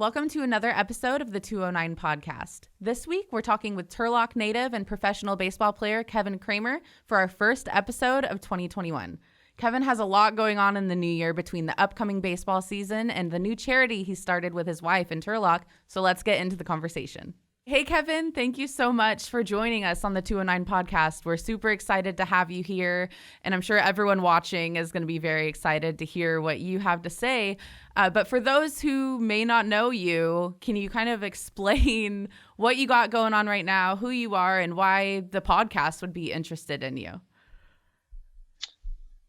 Welcome to another episode of the 209 podcast. This week, we're talking with Turlock native and professional baseball player Kevin Kramer for our first episode of 2021. Kevin has a lot going on in the new year between the upcoming baseball season and the new charity he started with his wife in Turlock, so let's get into the conversation. Hey, Kevin, thank you so much for joining us on the 209 podcast. We're super excited to have you here, and I'm sure everyone watching is going to be very excited to hear what you have to say. But for those who may not know you, can you kind of explain what you got going on right now, who you are, and why the podcast would be interested in you?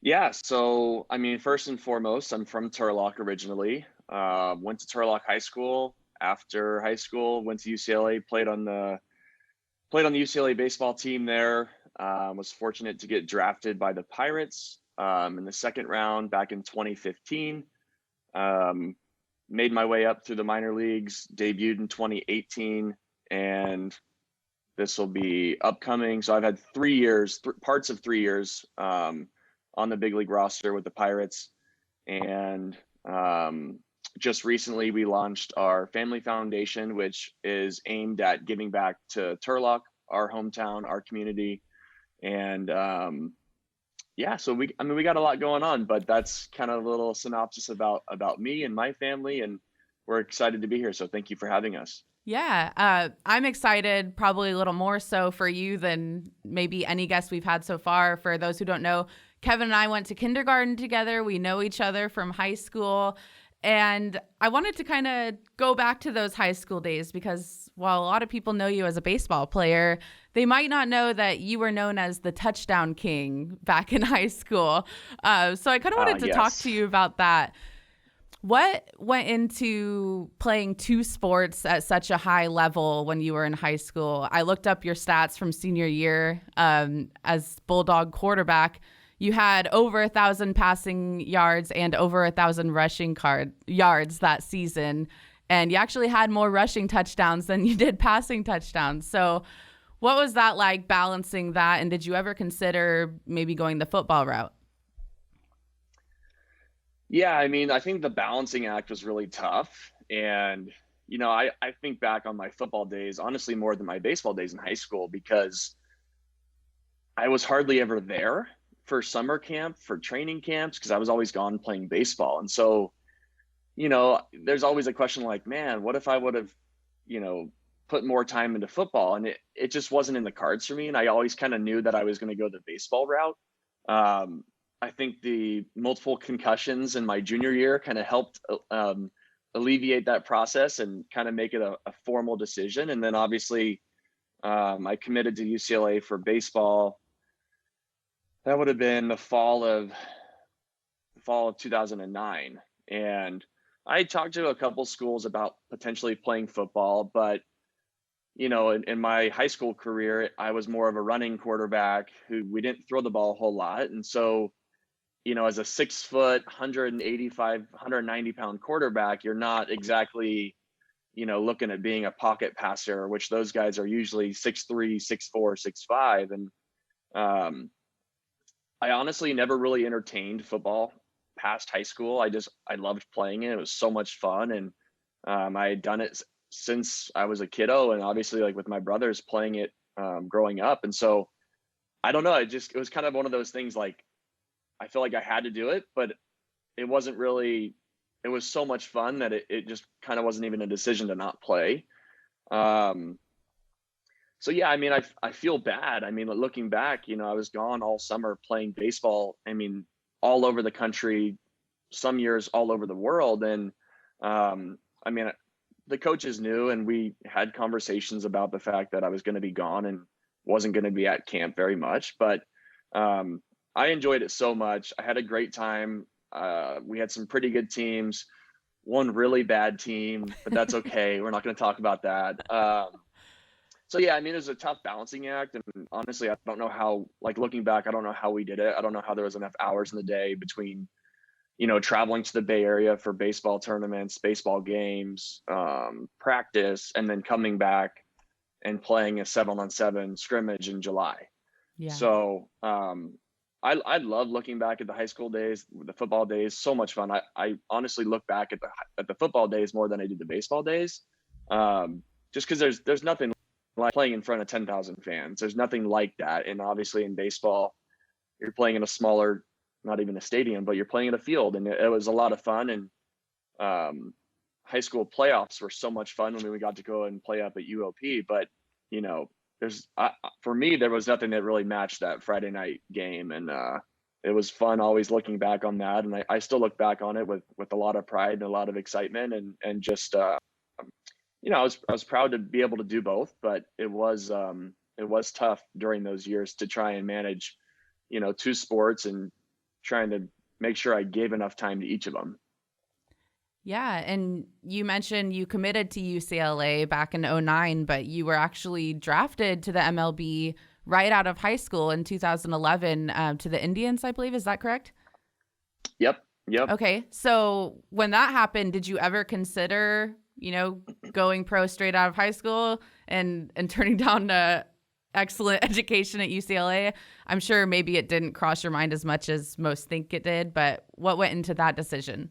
Yeah, so, first and foremost, I'm from Turlock originally. Went to Turlock High School. After high school, went to UCLA, played on the UCLA baseball team there. Was fortunate to get drafted by the Pirates in the second round back in 2015. Made my way up through the minor leagues, debuted in 2018, and this will be upcoming. So I've had 3 years, parts of 3 years on the big league roster with the Pirates, and just recently, we launched our family foundation, which is aimed at giving back to Turlock, our hometown, our community. And so we got a lot going on, but that's kind of a little synopsis about me and my family, and we're excited to be here. So thank you for having us. Yeah, I'm excited, probably a little more so for you than maybe any guest we've had so far. For those who don't know, Kevin and I went to kindergarten together. We know each other from high school. And I wanted to kind of go back to those high school days because while a lot of people know you as a baseball player, they might not know that you were known as the touchdown king back in high school. So I kind of wanted to talk to you about that. What went into playing two sports at such a high level when you were in high school? I looked up your stats from senior year as Bulldog quarterback. You had over 1,000 passing yards and over 1,000 rushing yards that season. And you actually had more rushing touchdowns than you did passing touchdowns. So what was that like, balancing that? And did you ever consider maybe going the football route? Yeah, I think the balancing act was really tough. And, I think back on my football days, honestly, more than my baseball days in high school, because I was hardly ever there for summer camp, for training camps, because I was always gone playing baseball. And so, there's always a question like, man, what if I would have, put more time into football? And it just wasn't in the cards for me. And I always kind of knew that I was going to go the baseball route. I think the multiple concussions in my junior year kind of helped alleviate that process and kind of make it a formal decision. And then obviously I committed to UCLA for baseball. That would have been the fall of 2009. And I talked to a couple schools about potentially playing football, but in my high school career, I was more of a running quarterback who we didn't throw the ball a whole lot. And so, as a 6 foot, 185, 190 pound quarterback, you're not exactly, looking at being a pocket passer, which those guys are usually 6'3", 6'4", 6'5". And I honestly never really entertained football past high school. I loved playing it. It was so much fun. And I had done it since I was a kiddo, and obviously like with my brothers playing it growing up. And so I don't know, it was kind of one of those things, like I feel like I had to do it, but it wasn't really, it was so much fun that it just kind of wasn't even a decision to not play. So yeah, I feel bad. Looking back, I was gone all summer playing baseball. All over the country, some years all over the world. And the coaches knew, and we had conversations about the fact that I was going to be gone and wasn't going to be at camp very much. But I enjoyed it so much. I had a great time. We had some pretty good teams, one really bad team, but that's okay. We're not going to talk about that. So yeah, it was a tough balancing act. And honestly, I don't know how, looking back, I don't know how we did it. I don't know how there was enough hours in the day between, traveling to the Bay Area for baseball tournaments, baseball games, practice, and then coming back and playing a 7-on-7 scrimmage in July. Yeah. So I love looking back at the high school days, the football days, so much fun. I honestly look back at the football days more than I did the baseball days. Just because there's nothing like playing in front of 10,000 fans. There's nothing like that. And obviously in baseball, you're playing in a smaller, not even a stadium, but you're playing in a field, and it was a lot of fun. And high school playoffs were so much fun when we got to go and play up at UOP. But you know, for me, there was nothing that really matched that Friday night game, and it was fun always looking back on that. And I still look back on it with a lot of pride and a lot of excitement, and just I was proud to be able to do both, but it was tough during those years to try and manage, two sports and trying to make sure I gave enough time to each of them. Yeah, and you mentioned you committed to UCLA back in '09, but you were actually drafted to the MLB right out of high school in 2011 to the Indians, I believe. Is that correct? Yep. Okay, so when that happened, did you ever consider, going pro straight out of high school and turning down a excellent education at UCLA? I'm sure maybe it didn't cross your mind as much as most think it did, but what went into that decision?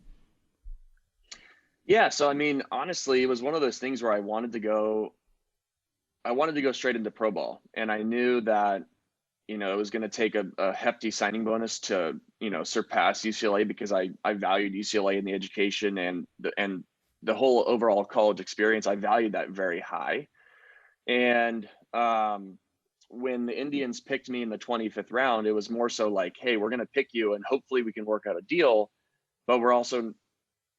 Yeah. So, I mean, honestly, it was one of those things where I wanted to go straight into pro ball. And I knew that, it was going to take a hefty signing bonus to, surpass UCLA, because I valued UCLA in the education and the whole overall college experience. I valued that very high. And when the Indians picked me in the 25th round, it was more so like, hey, we're going to pick you and hopefully we can work out a deal. But we're also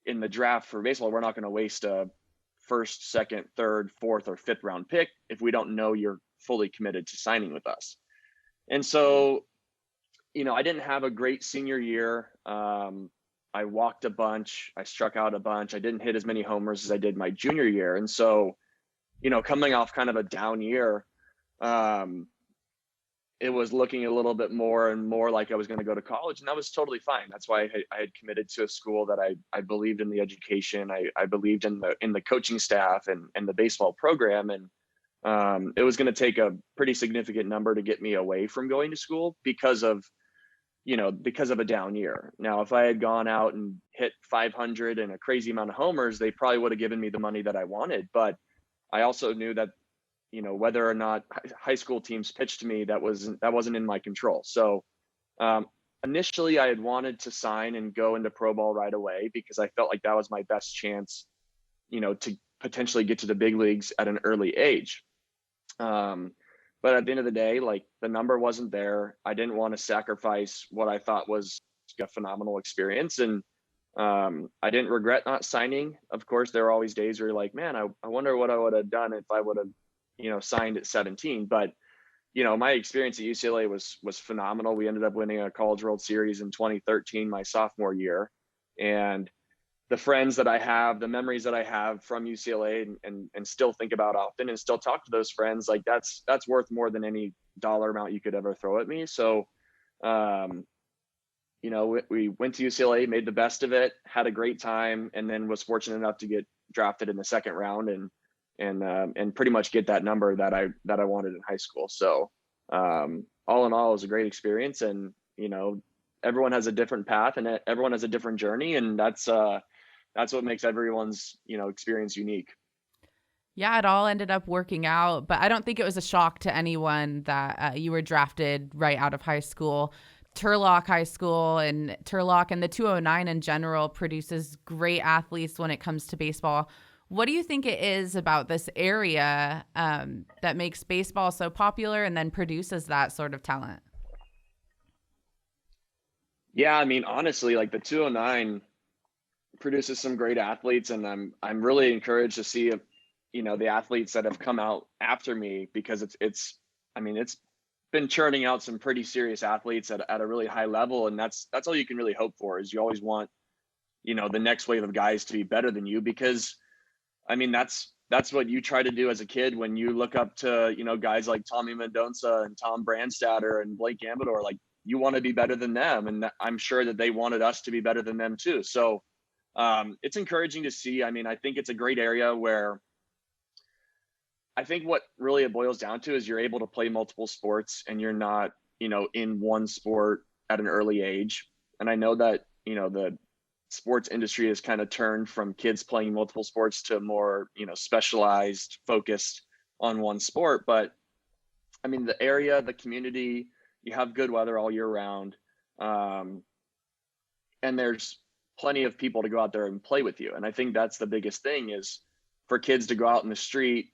in the draft for baseball, we're not going to waste a first, second, third, fourth, or fifth round pick if we don't know you're fully committed to signing with us. And so, I didn't have a great senior year. I walked a bunch. I struck out a bunch. I didn't hit as many homers as I did my junior year. And so, coming off kind of a down year, it was looking a little bit more and more like I was going to go to college, and that was totally fine. That's why I had committed to a school that I believed in the education. I believed in the coaching staff and the baseball program. And it was going to take a pretty significant number to get me away from going to school because of a down year. Now, if I had gone out and hit 500 and a crazy amount of homers, they probably would have given me the money that I wanted. But I also knew that, whether or not high school teams pitched to me, that wasn't in my control. So initially I had wanted to sign and go into pro ball right away because I felt like that was my best chance, to potentially get to the big leagues at an early age. But at the end of the day, like, the number wasn't there. I didn't want to sacrifice what I thought was a phenomenal experience. And I didn't regret not signing. Of course, there were always days where you're like, man, I wonder what I would have done if I would have, signed at 17. But, my experience at UCLA was phenomenal. We ended up winning a College World Series in 2013, my sophomore year. And the friends that I have, the memories that I have from UCLA and still think about often and still talk to those friends, like that's worth more than any dollar amount you could ever throw at me. So, we went to UCLA, made the best of it, had a great time, and then was fortunate enough to get drafted in the second round and pretty much get that number that I wanted in high school. So, all in all, it was a great experience. And, everyone has a different path and everyone has a different journey. And that's what makes everyone's, experience unique. Yeah, it all ended up working out, but I don't think it was a shock to anyone that you were drafted right out of high school. Turlock High School and Turlock and the 209 in general produces great athletes when it comes to baseball. What do you think it is about this area that makes baseball so popular and then produces that sort of talent? Yeah, I mean, honestly, like, the 209 produces some great athletes, and I'm really encouraged to see, the athletes that have come out after me, because it's been churning out some pretty serious athletes at a really high level. And that's all you can really hope for. Is you always want, the next wave of guys to be better than you, because that's what you try to do as a kid when you look up to, guys like Tommy Mendonça and Tom Brandstatter and Blake Amador. Like, you want to be better than them, and I'm sure that they wanted us to be better than them too. So it's encouraging to see. I mean, I think it's a great area where I think what really it boils down to is you're able to play multiple sports, and you're not, in one sport at an early age. And I know that, the sports industry has kind of turned from kids playing multiple sports to more, specialized, focused on one sport. But I mean, the area, the community, you have good weather all year round. And there's plenty of people to go out there and play with you. And I think that's the biggest thing is for kids to go out in the street.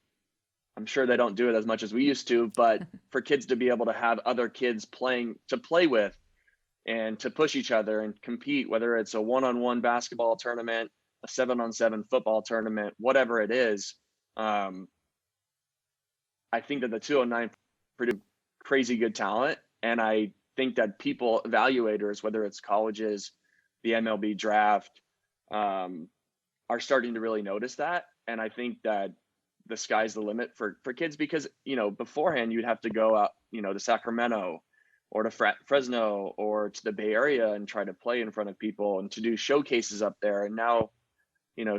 I'm sure they don't do it as much as we used to, but for kids to be able to have other kids to play with and to push each other and compete, whether it's a one-on-one basketball tournament, a 7-on-7 football tournament, whatever it is. I think that the 209 pretty crazy good talent. And I think that people, evaluators, whether it's colleges, the MLB Draft, are starting to really notice that. And I think that the sky's the limit for kids because, beforehand you'd have to go out, to Sacramento or to Fresno or to the Bay Area and try to play in front of people and to do showcases up there. And now,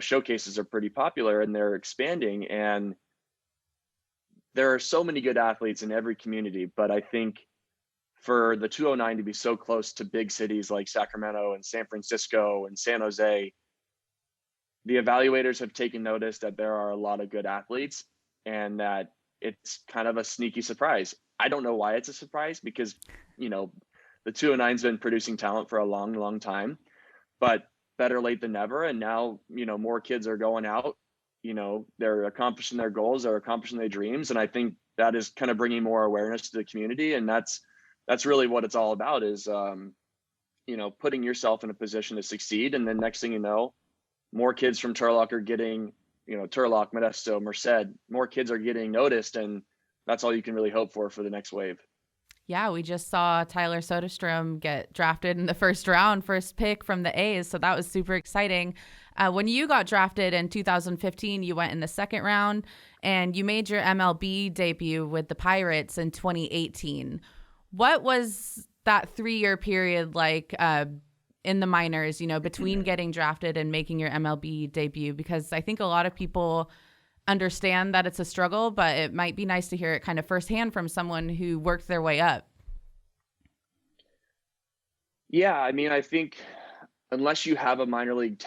showcases are pretty popular and they're expanding. And there are so many good athletes in every community, but I think for the 209 to be so close to big cities like Sacramento and San Francisco and San Jose, the evaluators have taken notice that there are a lot of good athletes and that it's kind of a sneaky surprise. I don't know why it's a surprise because, the 209's been producing talent for a long, long time, but better late than never. And now, more kids are going out, they're accomplishing their goals, they're accomplishing their dreams. And I think that is kind of bringing more awareness to the community. And that's really what it's all about is, putting yourself in a position to succeed. And then next thing you know, more kids from Turlock are getting, Turlock, Modesto, Merced, more kids are getting noticed. And that's all you can really hope for the next wave. Yeah, we just saw Tyler Soderstrom get drafted in the first round, first pick from the A's. So that was super exciting. When you got drafted in 2015, you went in the second round and you made your MLB debut with the Pirates in 2018. What was that 3-year period like in the minors, between getting drafted and making your MLB debut? Because I think a lot of people understand that it's a struggle, but it might be nice to hear it kind of firsthand from someone who worked their way up. Yeah, I mean, I think unless you have a minor league,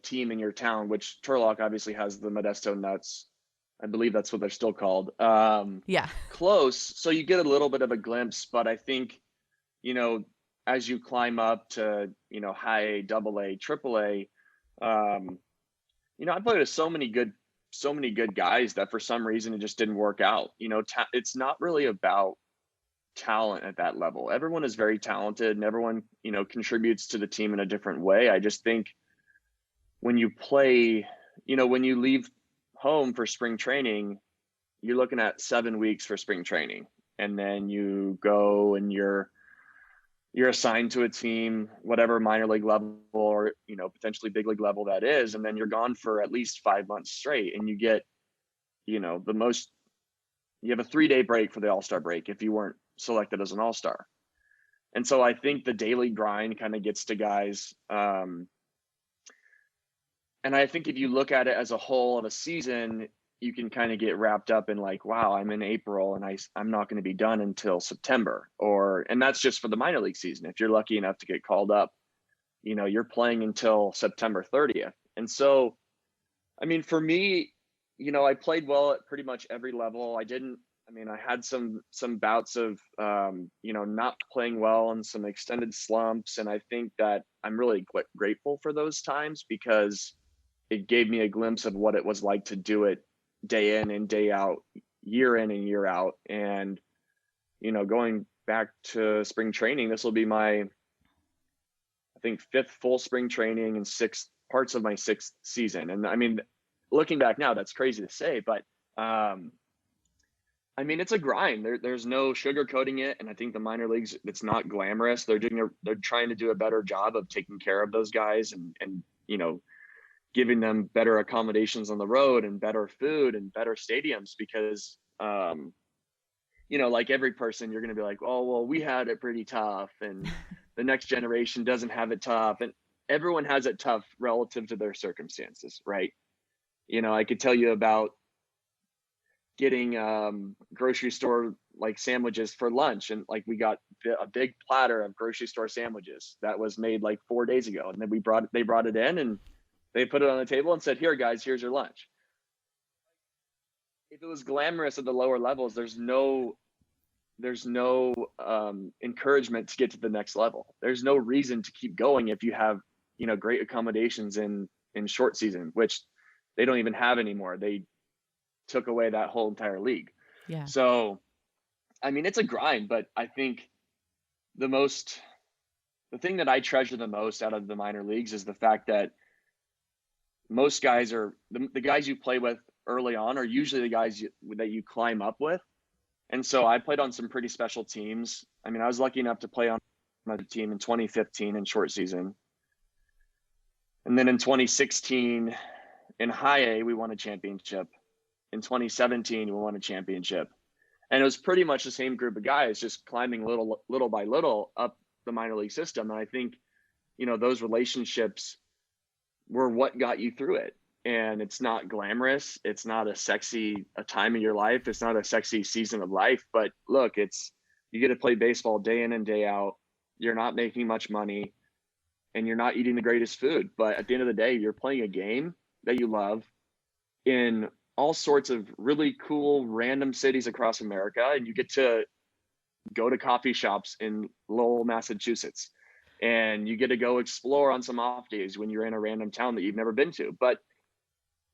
team in your town, which Turlock obviously has the Modesto Nuts, I believe that's what they're still called. Yeah, close. So you get a little bit of a glimpse, but I think, as you climb up to, high A, double A, triple A, I played with so many good guys that for some reason it just didn't work out. It's not really about talent at that level. Everyone is very talented and everyone, contributes to the team in a different way. I just think when you play, when you leave home for spring training, you're looking at 7 weeks for spring training. And then you go and you're assigned to a team, whatever minor league level or, potentially big league level that is. And then you're gone for at least 5 months straight. And you get, you have a 3-day break for the All-Star break if you weren't selected as an All-Star. And so I think the daily grind kind of gets to guys. And I think if you look at it as a whole of a season, you can kind of get wrapped up in like, wow, I'm in April and I'm not going to be done until September and that's just for the minor league season. If you're lucky enough to get called up, you're playing until September 30th. And so, I mean, for me, I played well at pretty much every level. I had some bouts of, not playing well and some extended slumps. And I think that I'm really grateful for those times because it gave me a glimpse of what it was like to do it day in and day out, year in and year out. And, going back to spring training, this will be my, I think, 5th full spring training and 6 parts of my 6th season. And I mean, looking back now, that's crazy to say, but it's a grind. There's no sugarcoating it. And I think the minor leagues, it's not glamorous. They're trying to do a better job of taking care of those guys and giving them better accommodations on the road and better food and better stadiums because, like every person, you're going to be like, oh, well, we had it pretty tough and the next generation doesn't have it tough. And everyone has it tough relative to their circumstances, right? I could tell you about getting grocery store like sandwiches for lunch, and like we got a big platter of grocery store sandwiches that was made like 4 days ago, and then they brought it in and they put it on the table and said, here guys, here's your lunch. If it was glamorous at the lower levels, there's no encouragement to get to the next level. There's no reason to keep going if you have, great accommodations in short season, which they don't even have anymore. They took away that whole entire league. Yeah. So, I mean, it's a grind, but I think the thing that I treasure the most out of the minor leagues is the fact that most guys are the guys you play with early on are usually the guys that you climb up with. And so I played on some pretty special teams. I mean, I was lucky enough to play on another team in 2015 in short season. And then in 2016 in high A, we won a championship. In 2017, we won a championship. And it was pretty much the same group of guys just climbing little by little up the minor league system. And I think, those relationships were what got you through it. And it's not glamorous. It's not a time of your life. It's not a sexy season of life. But look, you get to play baseball day in and day out. You're not making much money and you're not eating the greatest food. But at the end of the day, you're playing a game that you love in all sorts of really cool random cities across America. And you get to go to coffee shops in Lowell, Massachusetts. And you get to go explore on some off days when you're in a random town that you've never been to. But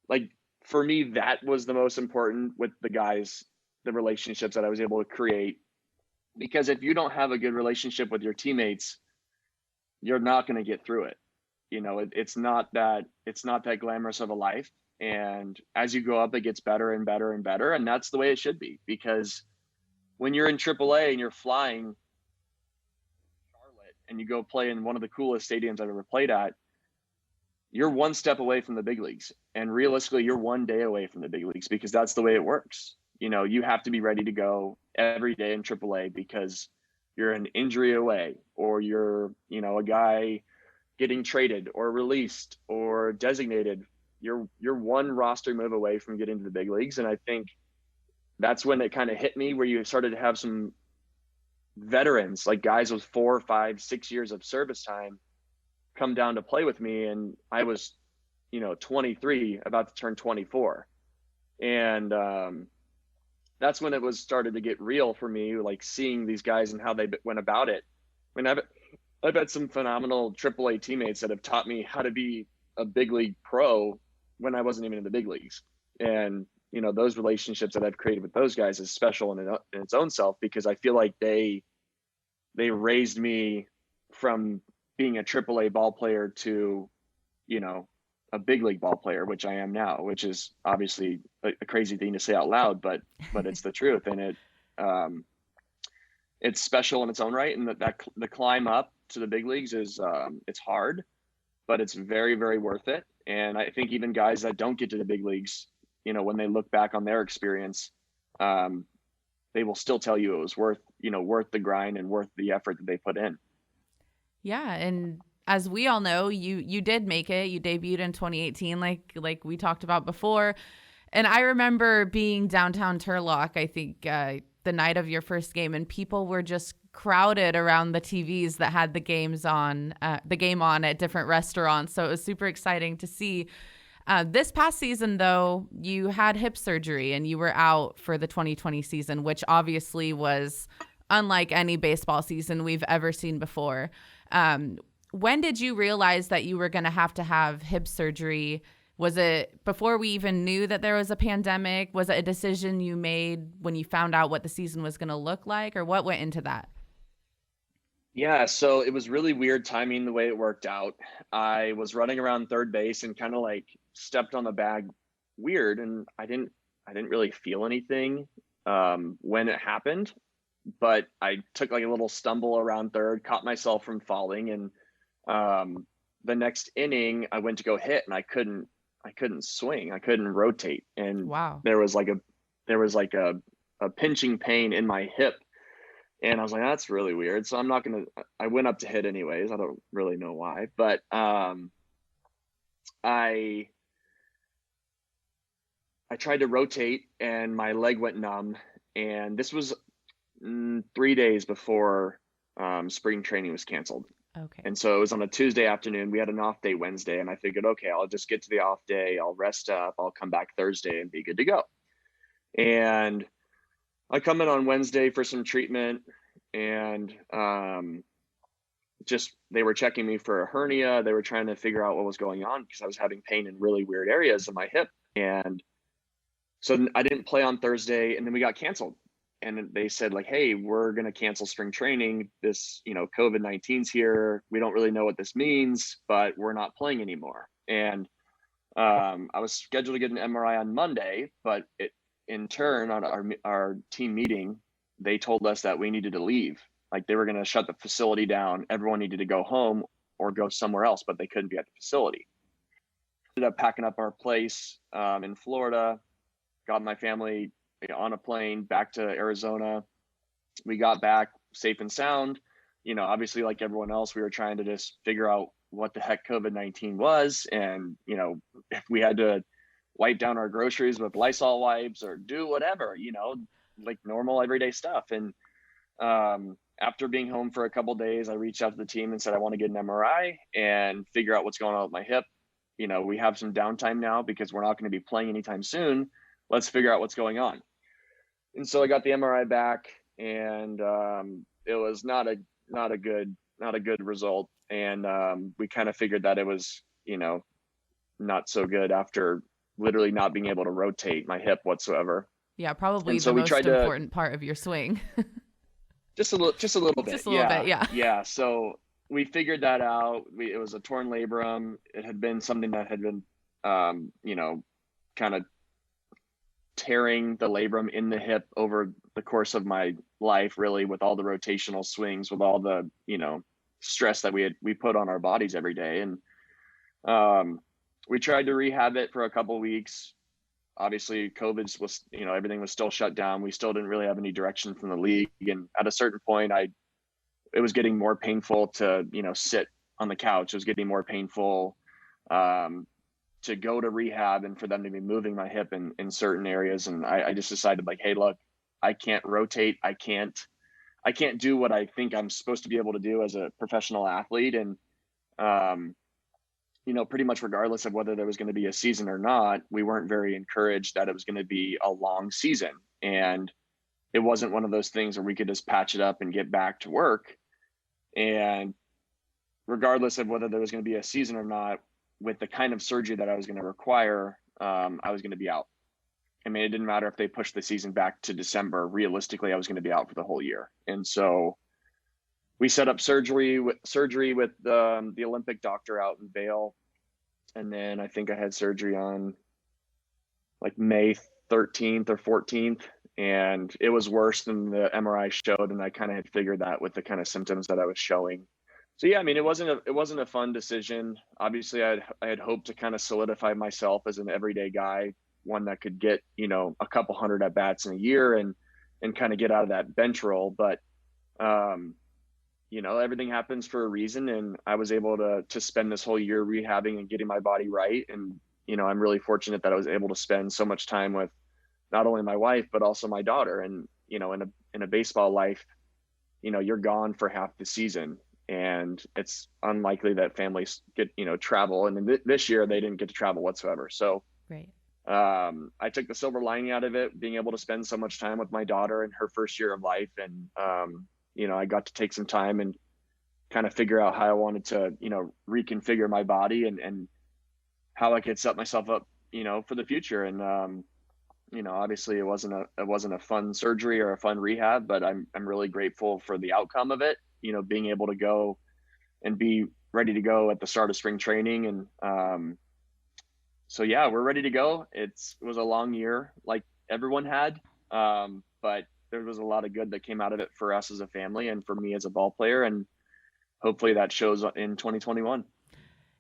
like for me, that was the most important with the guys, the relationships that I was able to create. Because if you don't have a good relationship with your teammates, you're not going to get through it. It's not that glamorous of a life. And as you go up, it gets better and better and better. And that's the way it should be, because when you're in AAA and you're flying Charlotte and you go play in one of the coolest stadiums I've ever played at, you're one step away from the big leagues. And realistically, you're one day away from the big leagues, because that's the way it works. You have to be ready to go every day in AAA because you're an injury away, or you're, a guy getting traded or released or designated. You're one roster move away from getting to the big leagues. And I think that's when it kind of hit me, where you started to have some veterans, like guys with 4, 5, 6 years of service time, come down to play with me. And I was, 23, about to turn 24. And that's when it was started to get real for me, like seeing these guys and how they went about it. I mean, I've had some phenomenal AAA teammates that have taught me how to be a big league pro when I wasn't even in the big leagues. And, those relationships that I've created with those guys is special in its own self, because I feel like they raised me from being a AAA ball player to, a big league ball player, which I am now, which is obviously a crazy thing to say out loud, but it's the truth. And it's special in its own right. And that the climb up to the big leagues is it's hard, but it's very, very worth it. And I think even guys that don't get to the big leagues, when they look back on their experience, they will still tell you it was worth the grind and worth the effort that they put in. Yeah. And as we all know, you did make it. You debuted in 2018, like we talked about before. And I remember being downtown Turlock, I think the night of your first game, and people were just crowded around the TVs that had the game on at different restaurants. So it was super exciting to see. This past season, though, you had hip surgery and you were out for the 2020 season, which obviously was unlike any baseball season we've ever seen before. When did you realize that you were going to have hip surgery? Was it before we even knew that there was a pandemic? Was it a decision you made when you found out what the season was going to look like, or what went into that? Yeah, so it was really weird timing the way it worked out. I was running around third base and kind of like stepped on the bag weird, and I didn't really feel anything when it happened, but I took like a little stumble around third, caught myself from falling, and the next inning I went to go hit and I couldn't swing. I couldn't rotate. And wow. There was like a pinching pain in my hip. And I was like, that's really weird. So I went up to hit anyways. I don't really know why, but I tried to rotate and my leg went numb. And this was 3 days before spring training was canceled. Okay. And so it was on a Tuesday afternoon. We had an off day Wednesday, and I figured, okay, I'll just get to the off day. I'll rest up. I'll come back Thursday and be good to go. And I come in on Wednesday for some treatment, and just they were checking me for a hernia. They were trying to figure out what was going on because I was having pain in really weird areas of my hip. And so I didn't play on Thursday, and then we got canceled. And they said, like, hey, we're going to cancel spring training. This, COVID-19's here. We don't really know what this means, but we're not playing anymore. And I was scheduled to get an MRI on Monday, but in turn, on our team meeting, they told us that we needed to leave. Like, they were going to shut the facility down. Everyone needed to go home or go somewhere else, but they couldn't be at the facility. Ended up packing up our place in Florida, got my family on a plane back to Arizona. We got back safe and sound. Obviously, like everyone else, we were trying to just figure out what the heck COVID-19 was. And, if we had to wipe down our groceries with Lysol wipes or do whatever, like normal everyday stuff. And after being home for a couple of days, I reached out to the team and said, I want to get an MRI and figure out what's going on with my hip. We have some downtime now because we're not going to be playing anytime soon. Let's figure out what's going on. And so I got the MRI back, and it was not a good result. And we kind of figured that it was, not so good after literally not being able to rotate my hip whatsoever. Yeah, probably so the most important part of your swing. just a little bit. Just a little bit, yeah. Yeah. So we figured that out. It was a torn labrum. It had been something that had been, kind of tearing the labrum in the hip over the course of my life, really, with all the rotational swings, with all the, stress that we put on our bodies every day. And we tried to rehab it for a couple of weeks. Obviously, COVID was, everything was still shut down. We still didn't really have any direction from the league. And at a certain point, it was getting more painful to, sit on the couch. It was getting more painful to go to rehab and for them to be moving my hip in certain areas. And I just decided, like, hey, look, I can't rotate. I can't do what I think I'm supposed to be able to do as a professional athlete. And, pretty much regardless of whether there was going to be a season or not, we weren't very encouraged that it was going to be a long season. And it wasn't one of those things where we could just patch it up and get back to work. And regardless of whether there was going to be a season or not, with the kind of surgery that I was going to require, I was going to be out. I mean, it didn't matter if they pushed the season back to December. Realistically, I was going to be out for the whole year. And so we set up surgery with the Olympic doctor out in Vail. And then I think I had surgery on like May 13th or 14th. And it was worse than the MRI showed. And I kind of had figured that with the kind of symptoms that I was showing. So yeah, I mean, it wasn't a fun decision. Obviously, I had hoped to kind of solidify myself as an everyday guy, one that could get, a couple hundred at bats in a year and kind of get out of that bench role. But, everything happens for a reason. And I was able to spend this whole year rehabbing and getting my body right. And, I'm really fortunate that I was able to spend so much time with not only my wife, but also my daughter. And, in a baseball life, you're gone for half the season. And it's unlikely that families get, travel. And this year they didn't get to travel whatsoever. So Right. I took the silver lining out of it, being able to spend so much time with my daughter in her first year of life. And, I got to take some time and kind of figure out how I wanted to, reconfigure my body and how I could set myself up, for the future. And, obviously it wasn't a fun surgery or a fun rehab, but I'm really grateful for the outcome of it. Being able to go and be ready to go at the start of spring training. And so, yeah, we're ready to go. It was a long year like everyone had, but there was a lot of good that came out of it for us as a family and for me as a ball player. And hopefully that shows in 2021.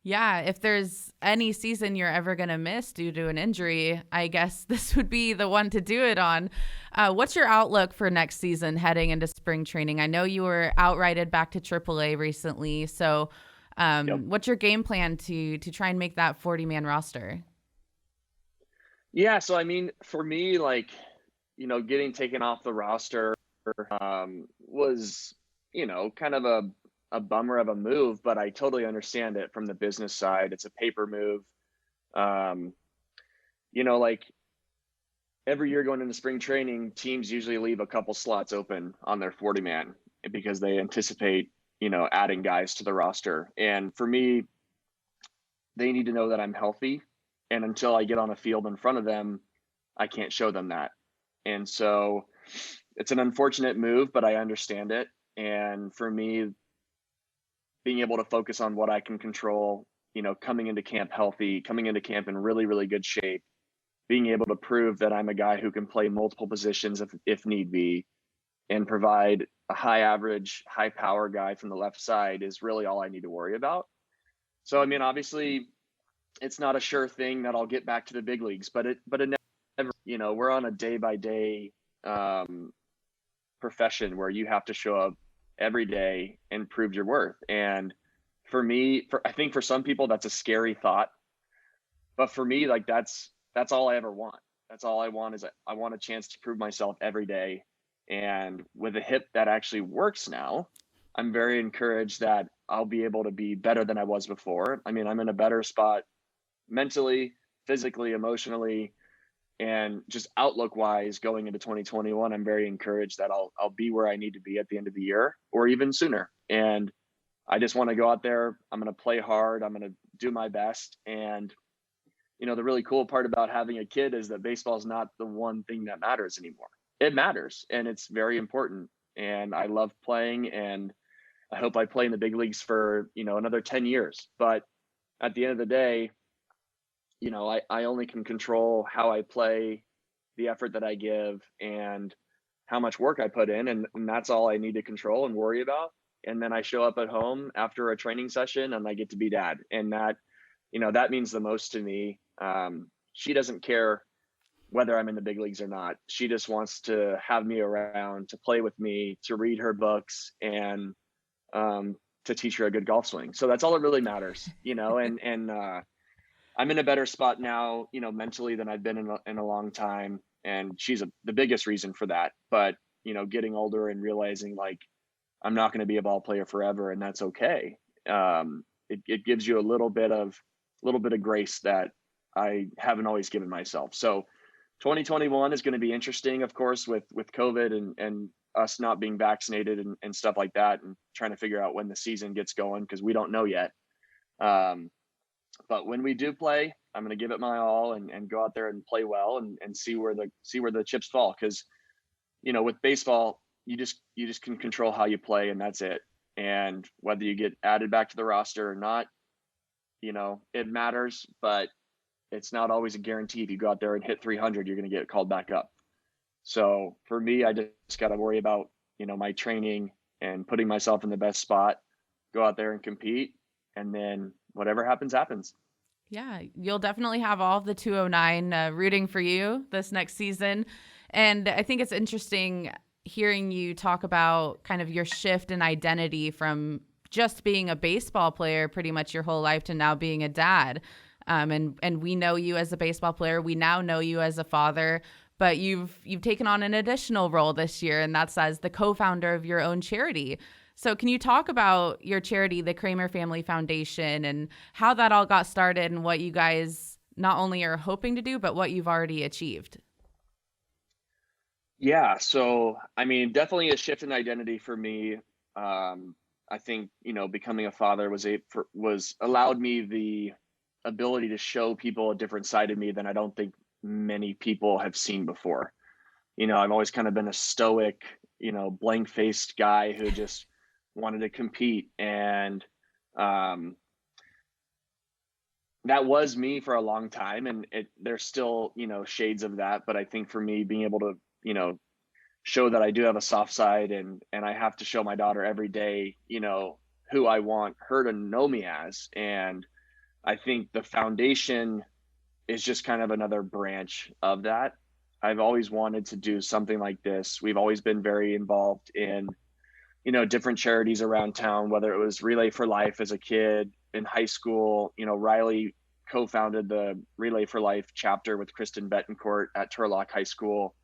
Yeah, if there's any season you're ever going to miss due to an injury, I guess this would be the one to do it on. What's your outlook for next season heading into spring training? I know you were outrighted back to AAA recently. So Yep. What's your game plan to try and make that 40-man roster? Yeah. So, I mean, for me, like, getting taken off the roster, was, kind of a bummer of a move, but I totally understand it from the business side. It's a paper move. Um, like every year going into spring training, teams usually leave a couple slots open on their 40 man because they anticipate, adding guys to the roster. And for me, they need to know that I'm healthy. And until I get on a field in front of them, I can't show them that. And so it's an unfortunate move, but I understand it. And for me, being able to focus on what I can control, coming into camp healthy, coming into camp in really, really good shape, being able to prove that I'm a guy who can play multiple positions if need be, and provide a high average, high power guy from the left side is really all I need to worry about. So, I mean, obviously it's not a sure thing that I'll get back to the big leagues, but it never, we're on a day by day profession where you have to show up every day and prove your worth. And for me, I think for some people that's a scary thought, but for me, like that's all I ever want. That's all I want is I want a chance to prove myself every day. And with a hip that actually works now, I'm very encouraged that I'll be able to be better than I was before. I mean, I'm in a better spot mentally, physically, emotionally, and just outlook wise going into 2021. I'm very encouraged that I'll be where I need to be at the end of the year or even sooner. And I just want to go out there. I'm going to play hard. I'm going to do my best. And the really cool part about having a kid is that baseball is not the one thing that matters anymore. It matters and it's very important. And I love playing, and I hope I play in the big leagues for, another 10 years. But at the end of the day, I only can control how I play, the effort that I give, and how much work I put in. And that's all I need to control and worry about. And then I show up at home after a training session and I get to be dad. And that, that means the most to me. She doesn't care whether I'm in the big leagues or not. She just wants to have me around, to play with me, to read her books, and to teach her a good golf swing. So that's all that really matters, and I'm in a better spot now, mentally than I've been in a long time. And she's the biggest reason for that. But, getting older and realizing like, I'm not going to be a ball player forever, and that's okay. It gives you a little bit of grace that I haven't always given myself. So 2021 is going to be interesting, of course, with COVID and us not being vaccinated and stuff like that, and trying to figure out when the season gets going, because we don't know yet. But when we do play, I'm going to give it my all and go out there and play well and see where the chips fall. Because, with baseball, you just can control how you play, and that's it. And whether you get added back to the roster or not, it matters, but it's not always a guarantee. If you go out there and hit 300, you're going to get called back up. So for me, I just got to worry about, my training and putting myself in the best spot, go out there and compete, and then whatever happens, happens. Yeah, you'll definitely have all the 209 rooting for you this next season. And I think it's interesting hearing you talk about kind of your shift in identity from just being a baseball player pretty much your whole life to now being a dad. And we know you as a baseball player. We now know you as a father, but you've taken on an additional role this year, and that's as the co-founder of your own charity. So can you talk about your charity, the Kramer Family Foundation, and how that all got started and what you guys not only are hoping to do, but what you've already achieved? Yeah. So, I mean, definitely a shift in identity for me. I think, becoming a father was allowed me the ability to show people a different side of me than I don't think many people have seen before. I've always kind of been a stoic, blank-faced guy who just wanted to compete. And that was me for a long time. And there's still, shades of that. But I think for me, being able to, show that I do have a soft side, and I have to show my daughter every day, who I want her to know me as. And I think the foundation is just kind of another branch of that. I've always wanted to do something like this. We've always been very involved in, different charities around town, whether it was Relay for Life as a kid in high school. Riley co-founded the Relay for Life chapter with Kristen Betancourt at Turlock High School.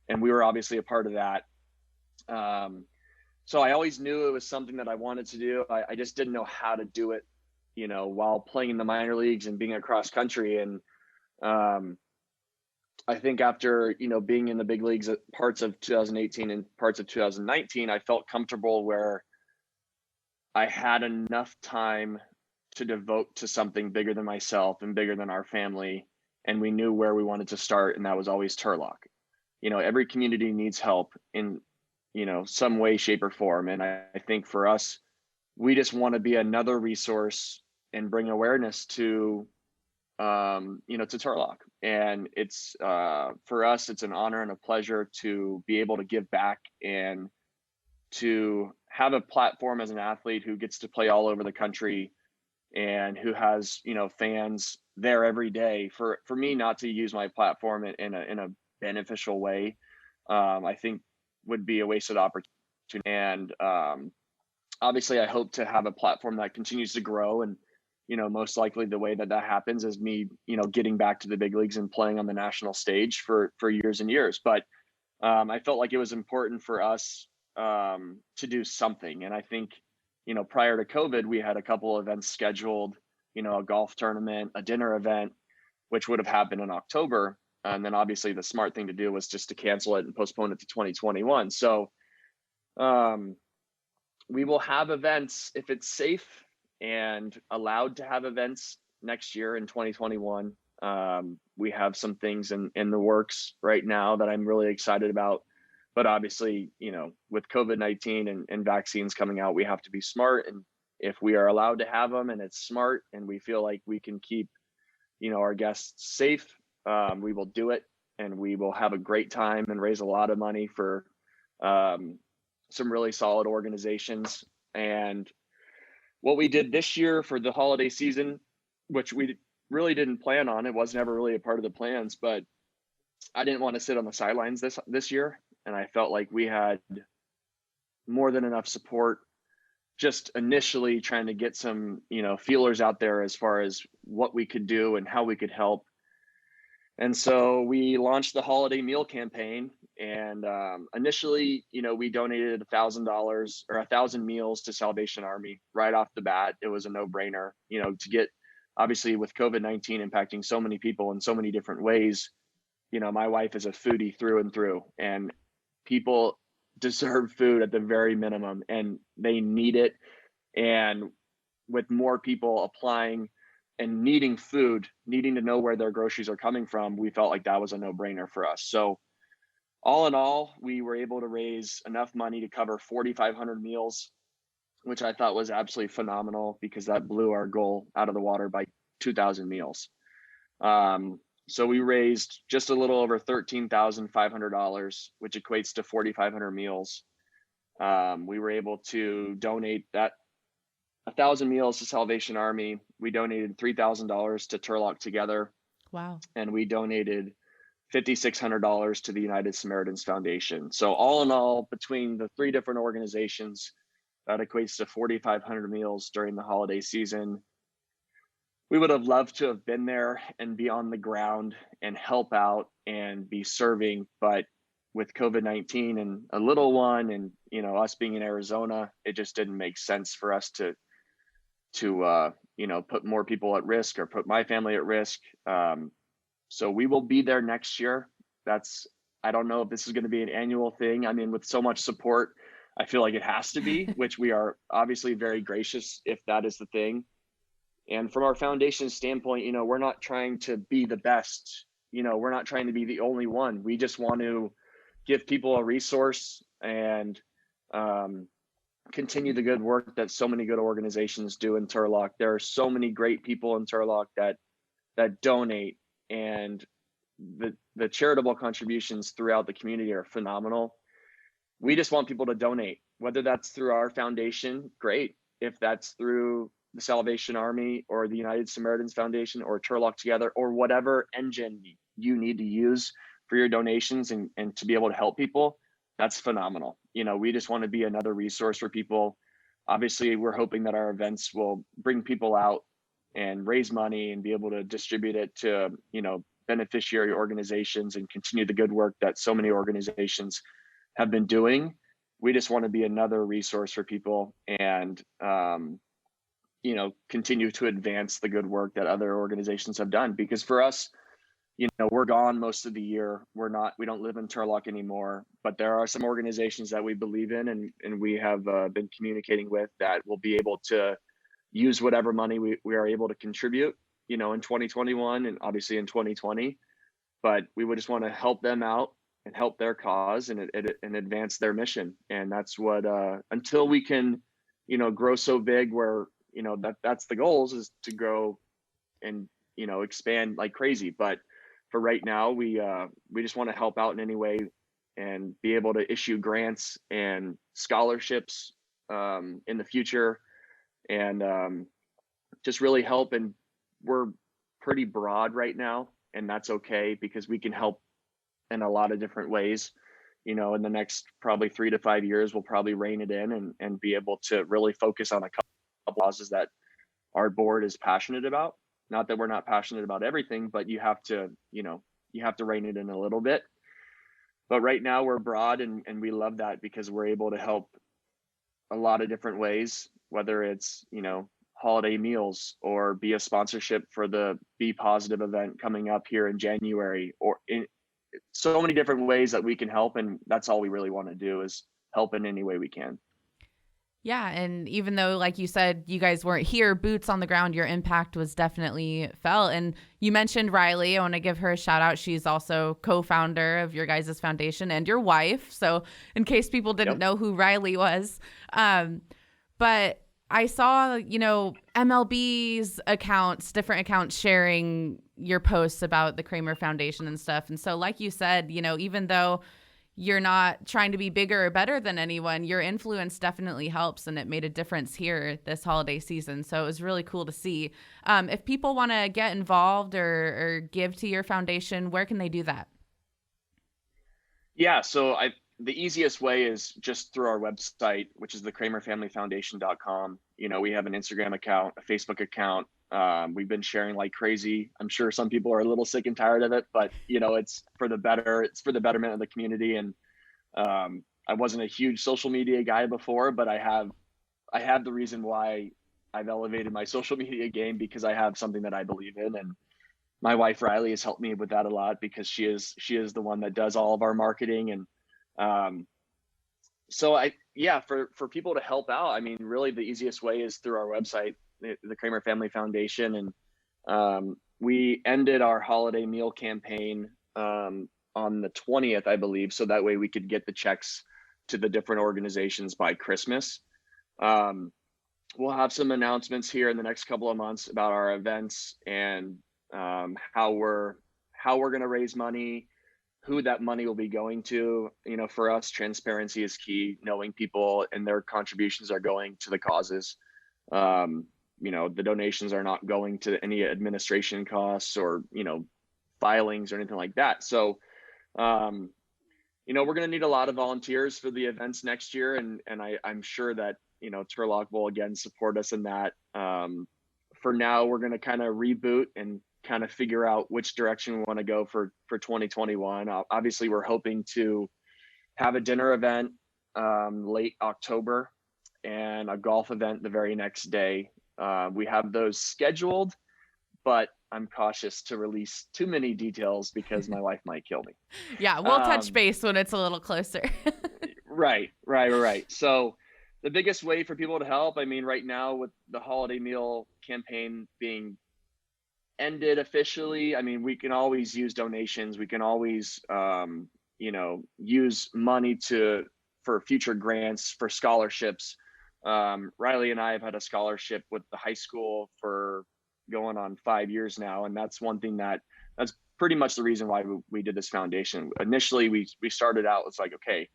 And we were obviously a part of that. So I always knew it was something that I wanted to do. I just didn't know how to do it, while playing in the minor leagues and being across country. And um, I think after, being in the big leagues at parts of 2018 and parts of 2019, I felt comfortable where I had enough time to devote to something bigger than myself and bigger than our family. And we knew where we wanted to start, and that was always Turlock. Every community needs help in, some way, shape, or form. And I think for us, we just want to be another resource and bring awareness to, to Turlock. And it's, for us, it's an honor and a pleasure to be able to give back and to have a platform as an athlete who gets to play all over the country and who has, fans there every day. For me not to use my platform in a beneficial way, I think would be a wasted opportunity. And obviously I hope to have a platform that continues to grow. And, most likely the way that happens is me, getting back to the big leagues and playing on the national stage for years and years. But I felt like it was important for us to do something. And I think, prior to COVID, we had a couple of events scheduled, a golf tournament, a dinner event, which would have happened in October. And then obviously the smart thing to do was just to cancel it and postpone it to 2021. So we will have events if it's safe and allowed to have events next year in 2021. We have some things in the works right now that I'm really excited about. But obviously, with COVID-19 and vaccines coming out, we have to be smart. And if we are allowed to have them and it's smart and we feel like we can keep, our guests safe, we will do it. And we will have a great time and raise a lot of money for some really solid organizations. And what we did this year for the holiday season, which we really didn't plan on, it was never really a part of the plans, but I didn't want to sit on the sidelines this year. And I felt like we had more than enough support just initially trying to get some, feelers out there as far as what we could do and how we could help. And so we launched the holiday meal campaign. And initially, we donated $1,000 or 1,000 meals to Salvation Army right off the bat. It was a no-brainer, to get, obviously with COVID-19 impacting so many people in so many different ways. My wife is a foodie through and through, and people deserve food at the very minimum, and they need it. And with more people applying and needing food, needing to know where their groceries are coming from, we felt like that was a no-brainer for us. So all in all, we were able to raise enough money to cover 4,500 meals, which I thought was absolutely phenomenal because that blew our goal out of the water by 2,000 meals. So we raised just a little over $13,500, which equates to 4,500 meals. We were able to donate that 1,000 meals to Salvation Army. We donated $3,000 to Turlock Together. Wow. And we donated $5,600 to the United Samaritans Foundation. So all in all, between the three different organizations, that equates to 4,500 meals during the holiday season. We would have loved to have been there and be on the ground and help out and be serving. But with COVID-19 and a little one and, us being in Arizona, it just didn't make sense for us to put more people at risk or put my family at risk. So we will be there next year. I don't know if this is going to be an annual thing. I mean, with so much support, I feel like it has to be, which we are obviously very gracious if that is the thing. And from our foundation standpoint, we're not trying to be the best, we're not trying to be the only one. We just want to give people a resource and continue the good work that so many good organizations do in Turlock. There are so many great people in Turlock that donate, and the charitable contributions throughout the community are phenomenal. We just want people to donate, whether that's through our foundation, great. If that's through the Salvation Army or the United Samaritans Foundation or Turlock Together or whatever engine you need to use for your donations and to be able to help people, that's phenomenal. We just want to be another resource for people. Obviously, we're hoping that our events will bring people out and raise money and be able to distribute it to, beneficiary organizations and continue the good work that so many organizations have been doing. we just want to be another resource for people and, continue to advance the good work that other organizations have done. Because for us, we're gone most of the year. We don't live in Turlock anymore, but there are some organizations that we believe in and we have been communicating with that will be able to use whatever money we are able to contribute, in 2021 and obviously in 2020. But we would just want to help them out and help their cause and advance their mission. And that's what, until we can, grow so big where, that's the goals, is to grow and, expand like crazy. But for right now, we just want to help out in any way and be able to issue grants and scholarships in the future, and just really help. And we're pretty broad right now, and that's okay because we can help in a lot of different ways. In the next probably 3 to 5 years, we'll probably rein it in and be able to really focus on a couple of causes that our board is passionate about. Not that we're not passionate about everything, but you have to rein it in a little bit. But right now we're broad, and we love that because we're able to help a lot of different ways, whether it's, holiday meals or be a sponsorship for the Be Positive event coming up here in January, or in so many different ways that we can help. And that's all we really want to do, is help in any way we can. Yeah. And even though, like you said, you guys weren't here, boots on the ground, your impact was definitely felt. And you mentioned Riley. I want to give her a shout out. She's also co-founder of your guys' foundation and your wife. So in case people didn't know who Riley was. But I saw, MLB's accounts, different accounts sharing your posts about the Kramer Foundation and stuff. And so like you said, even though you're not trying to be bigger or better than anyone, your influence definitely helps, and it made a difference here this holiday season. So it was really cool to see. If people want to get involved or give to your foundation, where can they do that? Yeah, so the easiest way is just through our website, which is the KramerFamilyFoundation.com. We have an Instagram account, a Facebook account. We've been sharing like crazy. I'm sure some people are a little sick and tired of it, but it's for the better. It's for the betterment of the community. And I wasn't a huge social media guy before, but I have the reason why I've elevated my social media game, because I have something that I believe in. And my wife Riley has helped me with that a lot, because she is the one that does all of our marketing. And for people to help out, I mean, really the easiest way is through our website, the Kramer Family Foundation. And we ended our holiday meal campaign on the 20th, I believe, so that way we could get the checks to the different organizations by Christmas. We'll have some announcements here in the next couple of months about our events and how we're going to raise money, who that money will be going to. For us, transparency is key, knowing people and their contributions are going to the causes. The donations are not going to any administration costs or, filings or anything like that. So, we're going to need a lot of volunteers for the events next year. And I'm sure that, Turlock will again support us in that. For now, we're going to kind of reboot and kind of figure out which direction we want to go for 2021. Obviously, we're hoping to have a dinner event late October and a golf event the very next day. We have those scheduled, but I'm cautious to release too many details because my wife might kill me. Yeah, we'll touch base when it's a little closer. Right. So the biggest way for people to help, I mean, right now with the holiday meal campaign being ended officially, I mean, we can always use donations. We can always, use money for future grants, for scholarships. Riley and I have had a scholarship with the high school for going on 5 years now. And that's one thing that's pretty much the reason why we did this foundation. Initially, we started out, it's like, okay,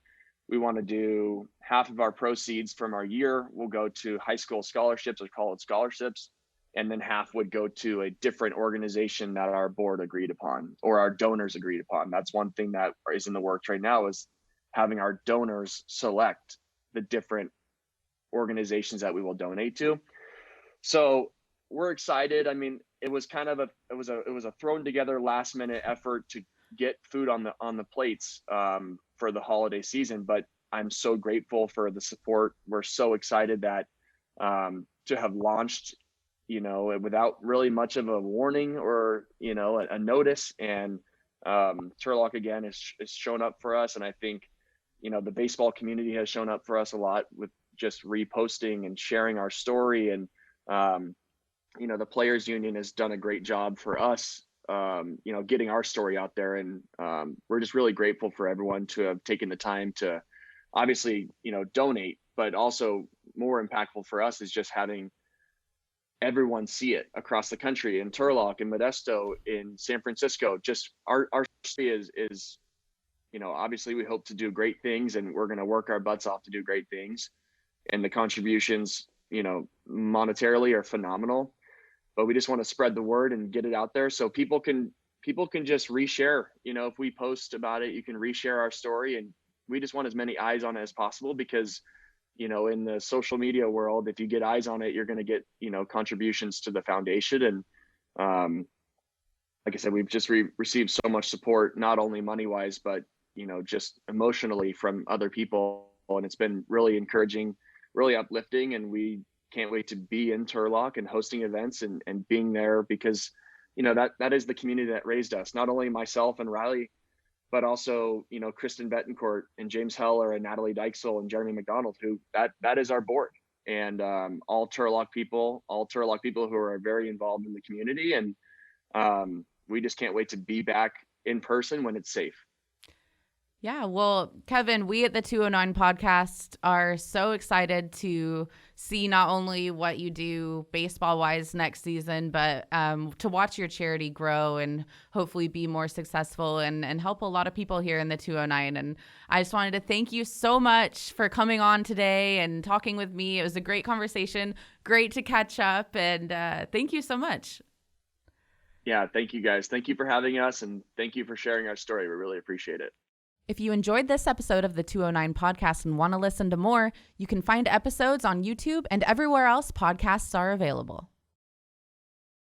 we want to do half of our proceeds from our year will go to high school scholarships or college scholarships. And then half would go to a different organization that our board agreed upon or our donors agreed upon. That's one thing that is in the works right now, is having our donors select the different organizations that we will donate to. So we're excited. I mean, it was kind of it was a thrown together last minute effort to get food on the plates for the holiday season. But I'm so grateful for the support. We're so excited that to have launched, without really much of a warning or, a notice. And Turlock again has shown up for us. And I think, the baseball community has shown up for us a lot with just reposting and sharing our story. And, the Players Union has done a great job for us, getting our story out there. And we're just really grateful for everyone to have taken the time to obviously, donate, but also more impactful for us is just having everyone see it across the country, in Turlock, in Modesto, in San Francisco. Just our story is, obviously we hope to do great things, and we're going to work our butts off to do great things. And the contributions, monetarily are phenomenal, but we just want to spread the word and get it out there so people can just reshare. If we post about it, you can reshare our story, and we just want as many eyes on it as possible because, in the social media world, if you get eyes on it, you're going to get, contributions to the foundation. And like I said, we've just received so much support, not only money wise, but, just emotionally from other people. And it's been really encouraging, really uplifting. And we can't wait to be in Turlock and hosting events and being there because, that is the community that raised us, not only myself and Riley, but also, Kristen Betancourt and James Heller and Natalie Dykesel and Jeremy McDonald, who that is our board, and all Turlock people who are very involved in the community. And we just can't wait to be back in person when it's safe. Yeah, well, Kevin, we at the 209 podcast are so excited to see not only what you do baseball-wise next season, but to watch your charity grow and hopefully be more successful and help a lot of people here in the 209. And I just wanted to thank you so much for coming on today and talking with me. It was a great conversation, great to catch up, and thank you so much. Yeah, thank you guys. Thank you for having us, and thank you for sharing our story. We really appreciate it. If you enjoyed this episode of the 209 podcast and want to listen to more, you can find episodes on YouTube and everywhere else podcasts are available.